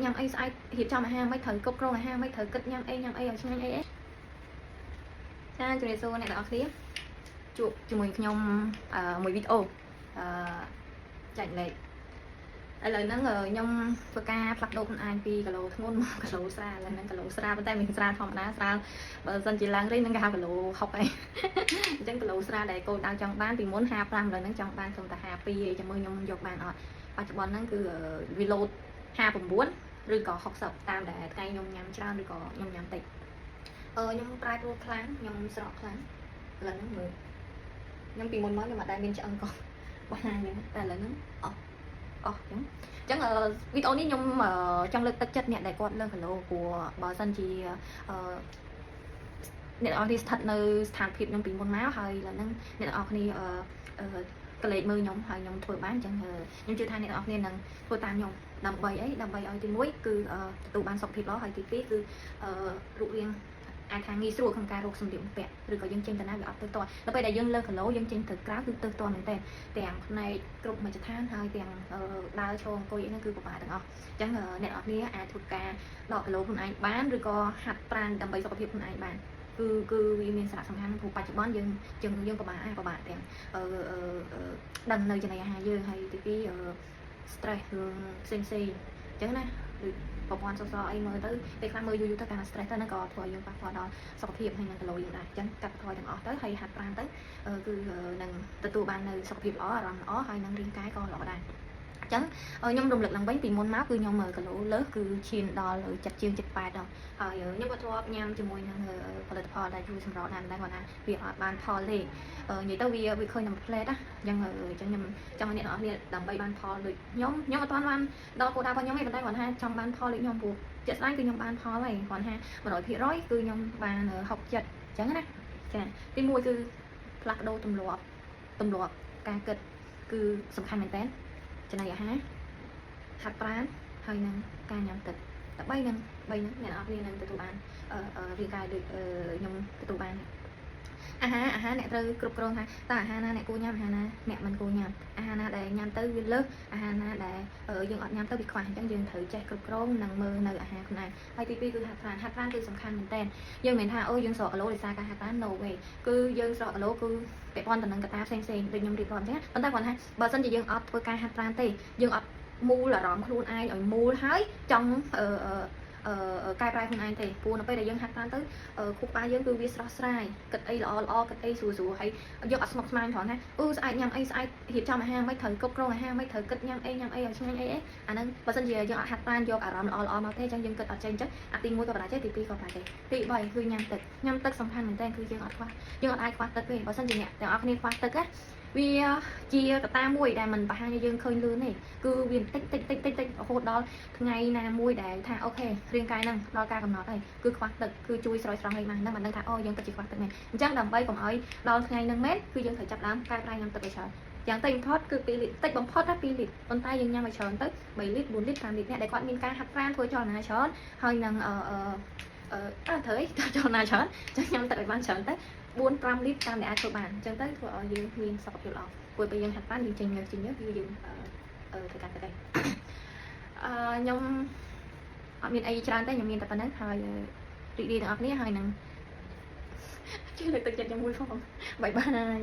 nhầm ai sai hiệp cho mà ha mấy thử cốc rô mà ha mấy thử cất nhầm ai ở trong ai cha cho nên số này là clip chụp cho mình nhom một video chạy lại đây là nó ngờ nhom vừa ca phát đồ con ai pi cả lô ngôn cả lô xa là nên cả lô xa bên tay mình xa thòng đá xa bờ dân chỉ láng đấy nó gào cả lô học ấy chẳng cả lô xa để cô đang trong bán thì muốn hạp ram rồi nó trong bán không ta hạp pi cho mưa nhom dọc bàn ở và chụp nó cứ reload hạpผมmuốn rồi có học tập tam để tay nhom nhắm ra rồi có nhom nhắm tịch nhom trai pro kháng nhom sọt kháng là nó người nhom tìm môn mới nhưng mà đang bên chọn còn ba nữa tại là nó chẳng là videoนี้ខ្ញុំចង់លើកទឹកចិត្តអ្នកដែលគាត់លើកគីឡូព្រោះបើសិនជាអ្នកនរនេះស្ថិតនៅស្ថានភាពខ្ញុំពីមុនមកហើយឥឡូវហ្នឹងអ្នកនរគ្នាកលេចមើលខ្ញុំហើយខ្ញុំធ្វើបានអញ្ចឹងខ្ញុំជឿថាអ្នកនរគ្នានឹងធ្វើតាមខ្ញុំដើម្បីអីដើម្បីឲ្យទី1គឺទទួលបានសុខភាពល្អហើយទី2គឺរូបរាងអាចថាងាយស្រួលក្នុងការរកសម្ភារៈពាក់ឬក៏យើងចេញទៅណាវាអត់ទៅតដល់ពេលដែលយើងលើគីឡូយើងចេញទៅក្រៅគឺទៅតមែនតើទាំងផ្នែកគ្រប់មជ្ឈដ្ឋានហើយទាំងដើរឈរអង្គុយហ្នឹងគឺពិបាកទាំងអស់អញ្ចឹងអ្នកនរគ្នាអាចធ្វើការដកគីឡូខ្លួនឯងបានឬក៏ហាត់ប្រាណដើម្បីសុខភាពខ្លួនឯងបានគឺវាមានសារៈសំខាន់ព្រោះបច្ចុប្បន្នយើងពិបាកទាំងដឹងនៅចំណីអាហារយើងហើយទី2 stress រឿងផ្សេងអញ្ចឹងណាប្រព័ន្ធសរសៃអីមើលទៅពេលខ្លះមើលយូរទៅកាន់តែ stress ទៅហ្នឹងក៏ធ្វើឲ្យយើងប៉ះពាល់ដល់សុខភាពហើយនឹងគីឡូយើងដែរអញ្ចឹងកាត់បន្ថយទាំងអស់ទៅហើយហាត់ប្រាណទៅគឺនឹងទទួលបាននៅសុខភាពល្អអារម្មណ៍ល្អហើយនឹងរាងកាយក៏ល្អដែរអញ្ចឹងខ្ញុំរំលឹកឡើងវិញពីមុនមកគឺខ្ញុំគីឡូលើសគឺឈានដល់ចិត្តជាង78ដល់ហើយខ្ញុំក៏ធ្លាប់ញ៉ាំជាមួយនឹងផលិតផលដែលជួយសម្រស់ដែរគាត់ថាវាអត់បានផលទេនិយាយទៅវាឃើញតែមួយផ្លែតណាអញ្ចឹងខ្ញុំចង់ឲ្យអ្នកនរគ្នាដើម្បីបានផលដូចខ្ញុំអត់ទាន់បានដល់គោលដៅរបស់ខ្ញុំទេប៉ុន្តែគាត់ថាចង់បានផលដូចខ្ញុំព្រោះជាក់ស្ដែងគឺខ្ញុំបានផលហើយគាត់ថា 100%គឺខ្ញុំបាន60ចិត្តអញ្ចឹងណាចាទី1គឺផ្លាស់ប្ដូរទម្លាប់ការគិតគឺសំខាន់មែនតើចំណីអាហារហាត់ប្រាណហើយនឹងការញ៉ាំទឹកតែ3ហ្នឹងអ្នកនរគ្នានឹងទទួលបានរាងកាយដូចខ្ញុំទទួលបានអាហារអ្នកត្រូវគ្រប់គ្រងថាតើអាហារណាអ្នកគួរញ៉ាំអាហារណាអ្នកមិនគួរញ៉ាំអាហារណាដែលញ៉ាំទៅវាលើសអាហារណាដែលយើងអត់ញ៉ាំទៅវាខ្វះអញ្ចឹងយើងត្រូវចេះគ្រប់គ្រងនិងមើលនៅអាហារខ្លួនឯងហើយទី2គឺហាត់ប្រាណគឺសំខាន់មែនតើយើងមិនថាយើងស្រកគីឡូដោយសារការហាត់ប្រាណ no way គឺយើងស្រកគីឡូគឺពាក់ព័ន្ធទៅនឹងកត្តាផ្សេងដូចខ្ញុំរៀបរាប់អញ្ចឹងប៉ុន្តែគាត់ថាបើសិនជាយើងអត់ធ្វើការហាត់ប្រាណទេយើងអត់មូលអារម្មណ៍ខ្លួនឯងឲ្យមូលហើយចង់កែប្រែខ្លួនឯងទេព្រោះនៅពេលដែលយើងហាត់ប្រាណទៅខួរក្បាលយើងគឺវាស្រស់ស្រាយគិតអីល្អគិតអីស្រួលហើយយកអត់ស្មុគស្មាញផងណាស្អែកញ៉ាំអីស្អែករៀបចំអាហារមិនត្រូវគ្រប់គ្រងអាហារមិនត្រូវគិតញ៉ាំអីឲ្យឆ្ងាញ់អីអាហ្នឹងបើសិនជាយើងអត់ហាត់ប្រាណយកអារម្មណ៍ល្អមកទេអញ្ចឹងយើងគិតអត់ចេញអញ្ចឹងអាទី1ក៏បរាជ័យទី2ក៏បរាជ័យទី3គឺញ៉ាំទឹកសំខាន់មែនតើគឺយើងអត់អាចខ្វះទឹកទេបើសិនជាអ្នកទាំងអស់គ្នាខ្វះទឹកណាវាជាកត្តាមួយដែលมันបង្ហាញឲ្យយើងឃើញលឿនទេគឺវាតិចរហូតដល់ថ្ងៃណាមួយដែលថាអូខេរាងកាយហ្នឹងដល់ការកំណត់ហើយគឺខ្វះទឹកគឺជួយស្រោចស្រង់ឲ្យបានហ្នឹងមិនដឹងថាយើងពិតជាខ្វះទឹកមែនអញ្ចឹងដើម្បីកុំឲ្យដល់ថ្ងៃហ្នឹងមែនគឺយើងត្រូវចាប់ដើមកែប្រែញ៉ាំទឹកឲ្យច្រើនយ៉ាងតិចបំផុតគឺ2លីត្រតិចបំផុតថា2លីត្រប៉ុន្តែយើងញ៉ាំឲ្យច្រើនទៅ3លីត្រ4លីត្រ5លីត្រអ្នកដែលគាត់មានការហាត់ប្រាណធ្វើចលនាច្រើនហើយនឹងត្រូវចលនាច្រើនចឹងញ៉ាំទឹកឲ្យបានច្រើនទៅ4-5លីត្រតាមដែលអាចធ្វើបានអញ្ចឹងទៅធ្វើឲ្យយើងមានសុខភាពល្អព្រោះពេលយើងហាត់ប្រាណយើងចេញញើសគឺយើងធ្វើការទៅដែរខ្ញុំអត់មានអីច្រើនទេខ្ញុំមានតែប៉ុណ្្នឹងហើយរីករាយទាំងអស់គ្នាហើយនឹងជួយលើកទឹកចិត្តខ្ញុំមួយផងបាយបាយ